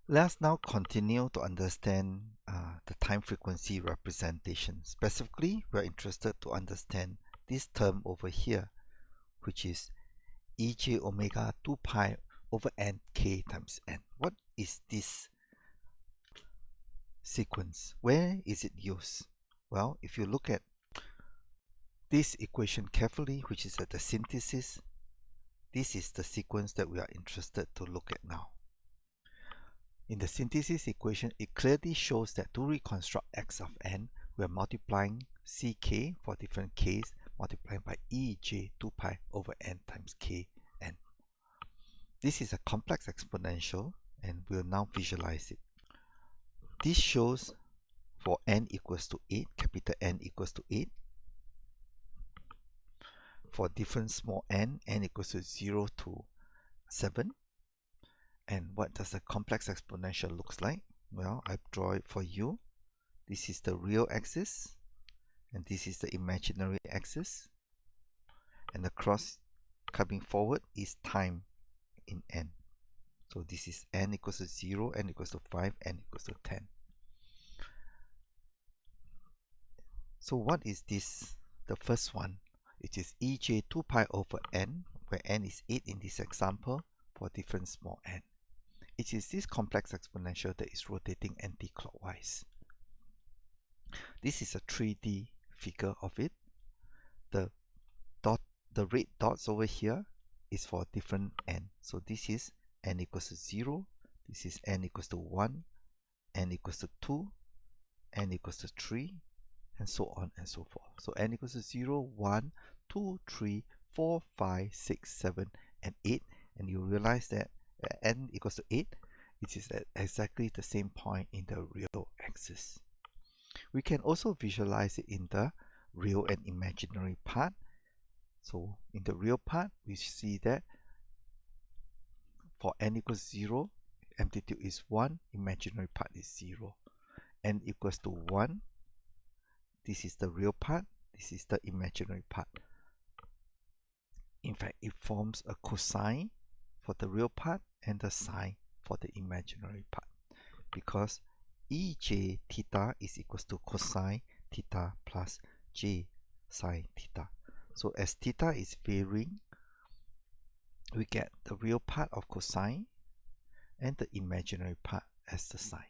Let us now continue to understand the time frequency representation. Specifically, we are interested to understand this term over here, which is ej omega 2 pi over n k times n. What is this sequence? Where is it used? Well, if you look at this equation carefully, which is at the synthesis, this is the sequence that we are interested to look at now. In the synthesis equation, it clearly shows that to reconstruct x of n, we are multiplying ck for different k's, multiplying by ej 2 pi over n times k n. This is a complex exponential, and we'll now visualize it. This shows for n equals to 8, capital N equals to 8. For different small n equals to 0 to 7. And what does a complex exponential looks like? Well, I draw it for you. This is the real axis, and this is the imaginary axis. And the cross coming forward is time in n. So this is n equals to 0, n equals to 5, n equals to 10. So what is this? The first one, it is ej 2 pi over n, where n is 8 in this example, for different small n. It is this complex exponential that is rotating anti-clockwise. This is a 3D figure of it. The red dots over here is for different n. So this is n equals to 0, this is n equals to 1, n equals to 2, n equals to 3, and so on and so forth. So n equals to 0, 1, 2, 3, 4, 5, 6, 7, and 8. And you realize that n equals to 8, it is at exactly the same point in the real axis. We can also visualize it in the real and imaginary part. So in the real part, we see that for n equals 0, amplitude is 1, imaginary part is 0. N equals to 1, this is the real part, this is the imaginary part. In fact, it forms a cosine for the real part and the sine for the imaginary part, because ej theta is equals to cosine theta plus j sine theta. So as theta is varying, we get the real part of cosine and the imaginary part as the sine.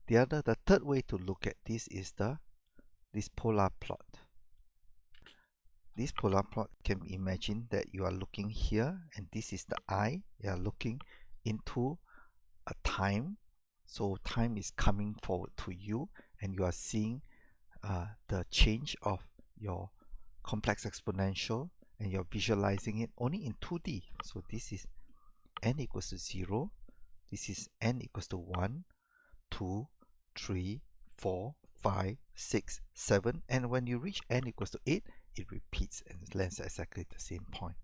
The third way to look at this is this polar plot. This polar plot can be imagined that you are looking here, and this is the eye. You are looking into a time. So time is coming forward to you, and you are seeing the change of your complex exponential, and you're visualizing it only in 2D. So this is n equals to 0. This is n equals to 1, 2, 3, 4, 5, 6, 7. And when you reach n equals to 8, it repeats and lands at exactly the same point.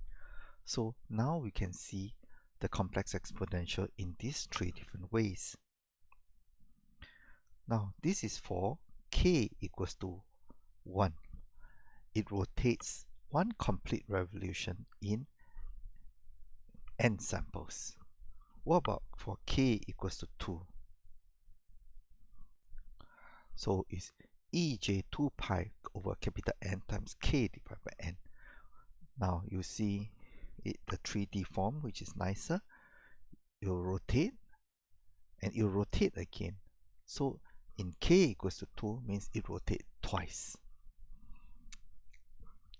So now we can see the complex exponential in these three different ways. Now this is for k equals to 1. It rotates one complete revolution in n samples. What about for k equals to 2? So it's ej 2 pi over capital N times k divided by n. Now you see it, the 3D form, which is nicer. You'll rotate and you'll rotate again. So in k equals to 2 means it rotates twice.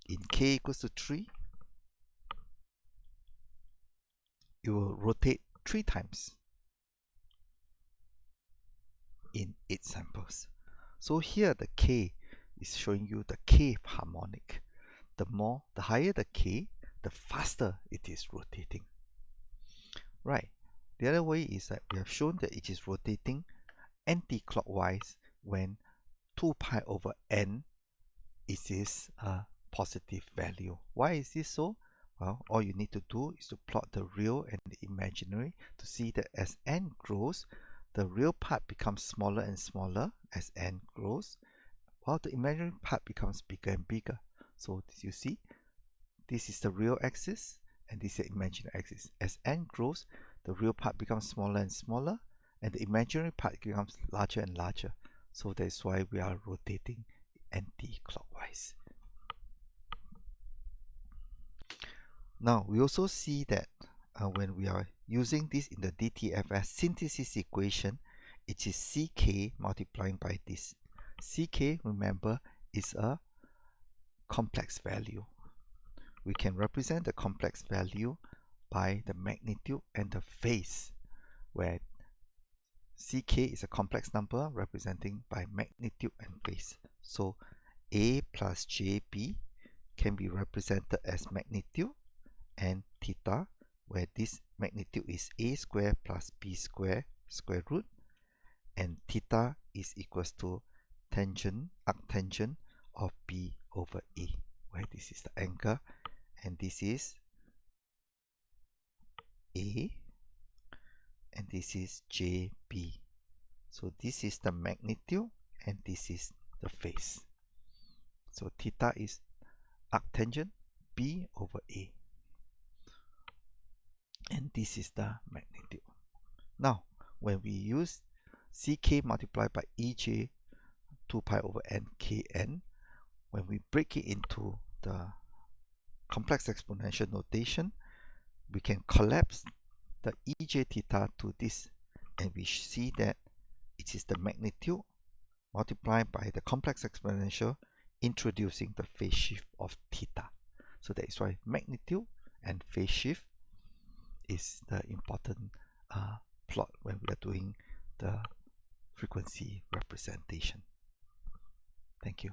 In k equals to 3, it will rotate 3 times in 8 samples. So here the k is showing you the k harmonic. The higher the k, the faster it is rotating. Right. The other way is that we have shown that it is rotating anti-clockwise when 2 pi over n is a positive value. Why is this so? Well, all you need to do is to plot the real and the imaginary to see that as n grows, the real part becomes smaller and smaller as n grows, while the imaginary part becomes bigger and bigger. So you see, this is the real axis and this is the imaginary axis. As n grows, the real part becomes smaller and smaller, and the imaginary part becomes larger and larger. So that's why we are rotating anti-clockwise. Now we also see that when we are using this in the DTFT synthesis equation, it is CK multiplying by this. CK, remember, is a complex value. We can represent the complex value by the magnitude and the phase, where CK is a complex number representing by magnitude and phase. So A plus JB can be represented as magnitude and theta, where this magnitude is A square plus B square square root, and theta is equals to arctangent of B over A, where this is the angle and this is A and this is JB. So this is the magnitude and this is the phase. So theta is arctangent B over A, and this is the magnitude. Now when we use CK multiplied by EJ 2 pi over n kn, when we break it into the complex exponential notation, we can collapse the EJ theta to this, and we see that it is the magnitude multiplied by the complex exponential introducing the phase shift of theta. So that is why magnitude and phase shift is the important plot when we are doing the frequency representation. Thank you.